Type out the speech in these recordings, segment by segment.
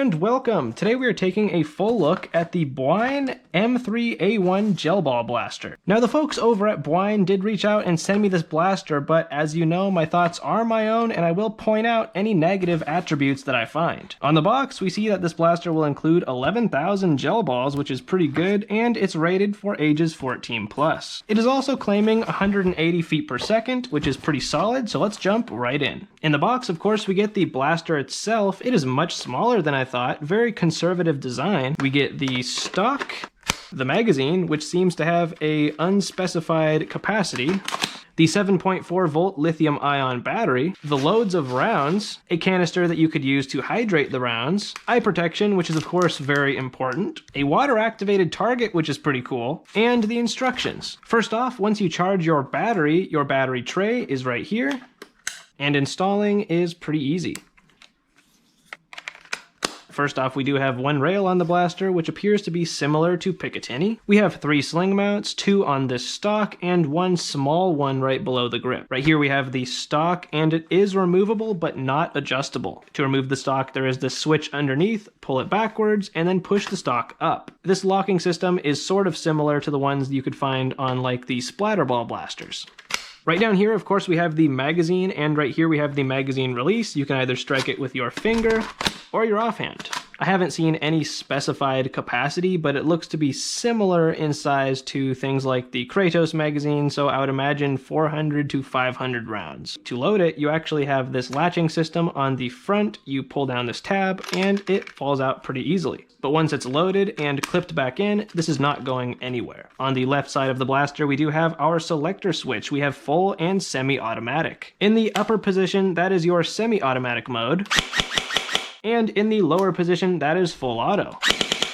and welcome! Today we are taking a full look at the Bwine M3A1 gel ball blaster. Now the folks over at Bwine did reach out and send me this blaster, but as you know, my thoughts are my own and I will point out any negative attributes that I find. On the box, we see that this blaster will include 11,000 gel balls, which is pretty good, and it's rated for ages 14 plus. It is also claiming 180 feet per second, which is pretty solid, so let's jump right in. In the box, of course, we get the blaster itself. It is much smaller than I thought, very conservative design. We get the stock, the magazine, which seems to have a unspecified capacity, the 7.4 volt lithium ion battery, the loads of rounds, a canister that you could use to hydrate the rounds, eye protection, which is of course very important, a water activated target, which is pretty cool, and the instructions. First off, once you charge your battery tray is right here, and installing is pretty easy. First off, we do have one rail on the blaster, which appears to be similar to Picatinny. We have 3 sling mounts, 2 on this stock, and 1 small one right below the grip. Right here we have the stock, and it is removable, but not adjustable. To remove the stock, there is this switch underneath, pull it backwards, and then push the stock up. This locking system is sort of similar to the ones you could find on like the splatterball blasters. Right down here, of course, we have the magazine, and right here we have the magazine release. You can either strike it with your finger or your offhand. I haven't seen any specified capacity, but it looks to be similar in size to things like the Kratos magazine, so I would imagine 400 to 500 rounds. To load it, you actually have this latching system on the front. You pull down this tab, and it falls out pretty easily. But once it's loaded and clipped back in, this is not going anywhere. On the left side of the blaster, we do have our selector switch. We have full and semi-automatic. In the upper position, that is your semi-automatic mode. And in the lower position, that is full auto.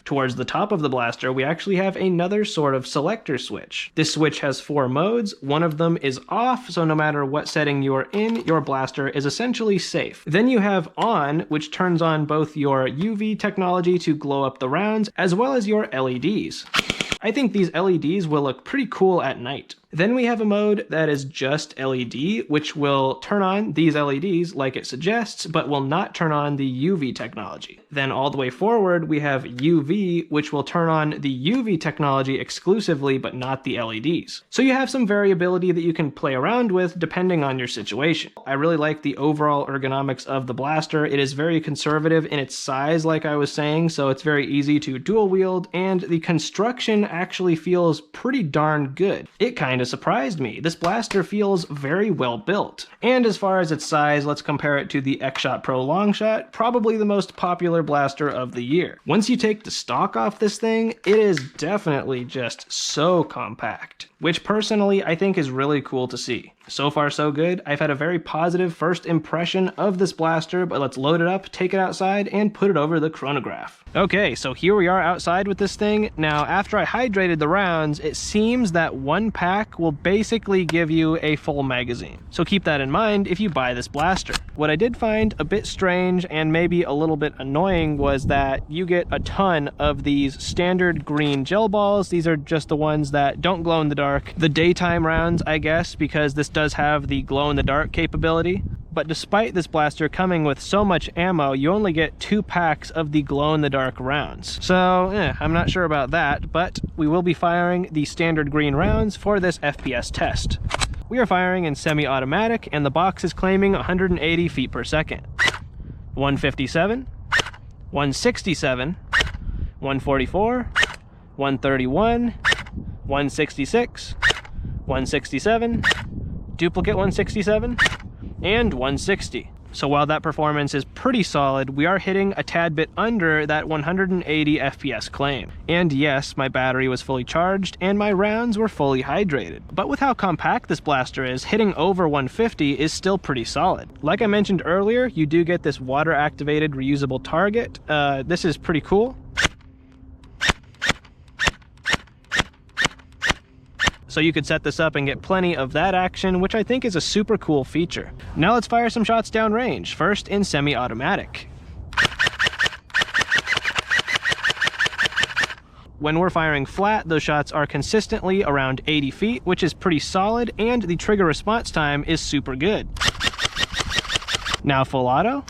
Towards the top of the blaster, we actually have another sort of selector switch. This switch has 4 modes. One of them is off, so no matter what setting you're in, your blaster is essentially safe. Then you have on, which turns on both your UV technology to glow up the rounds, as well as your LEDs. I think these LEDs will look pretty cool at night. Then we have a mode that is just LED, which will turn on these LEDs like it suggests, but will not turn on the UV technology. Then all the way forward, we have UV, which will turn on the UV technology exclusively, but not the LEDs. So you have some variability that you can play around with depending on your situation. I really like the overall ergonomics of the blaster. It is very conservative in its size, like I was saying, so it's very easy to dual wield, and the construction actually feels pretty darn good. It kind of surprised me. This blaster feels very well built. And as far as its size, let's compare it to the X-Shot Pro Longshot, probably the most popular blaster of the year. Once you take the stock off this thing, it is definitely just so compact, which personally I think is really cool to see. So far so good. I've had a very positive first impression of this blaster, but let's load it up, take it outside, and put it over the chronograph. Okay, so here we are outside with this thing. Now, after I hydrated the rounds, it seems that 1 pack will basically give you a full magazine. So keep that in mind if you buy this blaster. What I did find a bit strange and maybe a little bit annoying was that you get a ton of these standard green gel balls. These are just the ones that don't glow in the dark. The daytime rounds, I guess, because this does have the glow in the dark capability. But despite this blaster coming with so much ammo, you only get 2 packs of the glow-in-the-dark rounds. So, I'm not sure about that, but we will be firing the standard green rounds for this FPS test. We are firing in semi-automatic, and the box is claiming 180 feet per second. 157, 167, 144, 131, 166, 167, duplicate 167, and 160. So while that performance is pretty solid, we are hitting a tad bit under that 180 FPS claim. And yes, my battery was fully charged and my rounds were fully hydrated. But with how compact this blaster is, hitting over 150 is still pretty solid. Like I mentioned earlier, you do get this water activated reusable target. This is pretty cool. So you could set this up and get plenty of that action, which I think is a super cool feature. Now let's fire some shots downrange, first in semi-automatic. When we're firing flat, those shots are consistently around 80 feet, which is pretty solid, and the trigger response time is super good. Now full auto.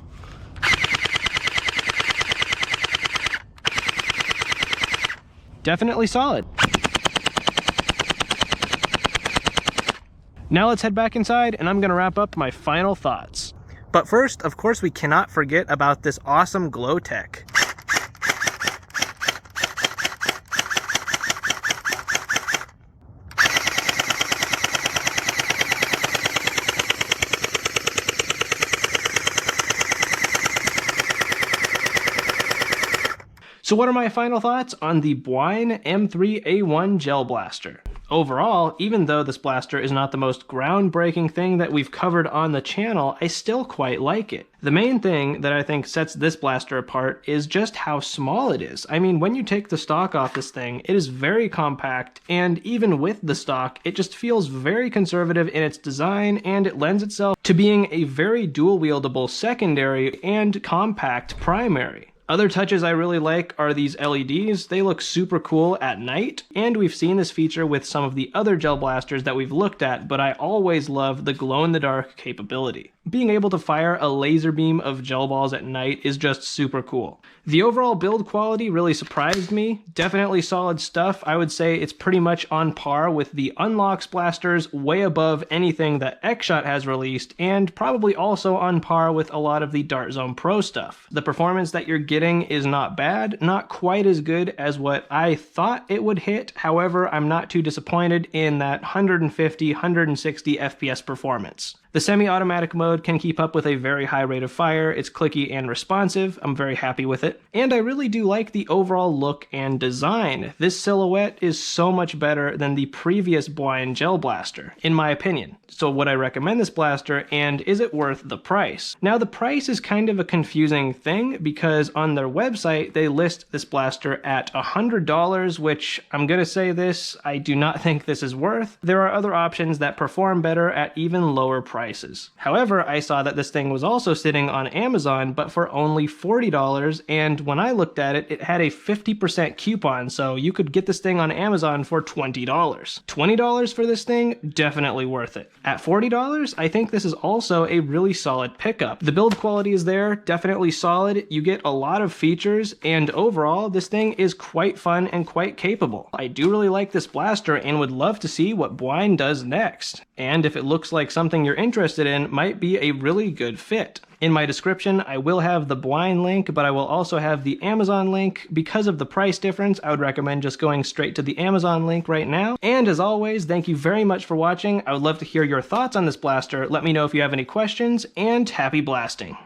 definitely solid. Now let's head back inside and I'm gonna wrap up my final thoughts. But first, of course, we cannot forget about this awesome glow tech. So what are my final thoughts on the Bwine M3A1 Gel Blaster? Overall, even though this blaster is not the most groundbreaking thing that we've covered on the channel, I still quite like it. The main thing that I think sets this blaster apart is just how small it is. I mean, when you take the stock off this thing, it is very compact, and even with the stock, it just feels very conservative in its design, and it lends itself to being a very dual-wieldable secondary and compact primary. Other touches I really like are these LEDs. They look super cool at night, and we've seen this feature with some of the other gel blasters that we've looked at, but I always love the glow-in-the-dark capability. Being able to fire a laser beam of gel balls at night is just super cool. The overall build quality really surprised me. Definitely solid stuff. I would say it's pretty much on par with the Unlocks blasters, way above anything that Xshot has released, and probably also on par with a lot of the Dart Zone Pro stuff. The performance that you're getting is not bad, not quite as good as what I thought it would hit. However, I'm not too disappointed in that 150, 160 FPS performance. The semi-automatic mode can keep up with a very high rate of fire, it's clicky and responsive, I'm very happy with it, and I really do like the overall look and design. This silhouette is so much better than the previous Bwine Gel Blaster, in my opinion. So would I recommend this blaster, and is it worth the price? Now the price is kind of a confusing thing, because on their website they list this blaster at $100, which I'm gonna say this, I do not think this is worth. There are other options that perform better at even lower prices. However, I saw that this thing was also sitting on Amazon, but for only $40, and when I looked at it, it had a 50% coupon, so you could get this thing on Amazon for $20. $20 for this thing? Definitely worth it. At $40, I think this is also a really solid pickup. The build quality is there, definitely solid, you get a lot of features, and overall, this thing is quite fun and quite capable. I do really like this blaster and would love to see what Bwine does next. And if it looks like something you're interested in, might be a really good fit. In my description, I will have the Bwine link, but I will also have the Amazon link. Because of the price difference, I would recommend just going straight to the Amazon link right now. And as always, thank you very much for watching. I would love to hear your thoughts on this blaster. Let me know if you have any questions, and happy blasting.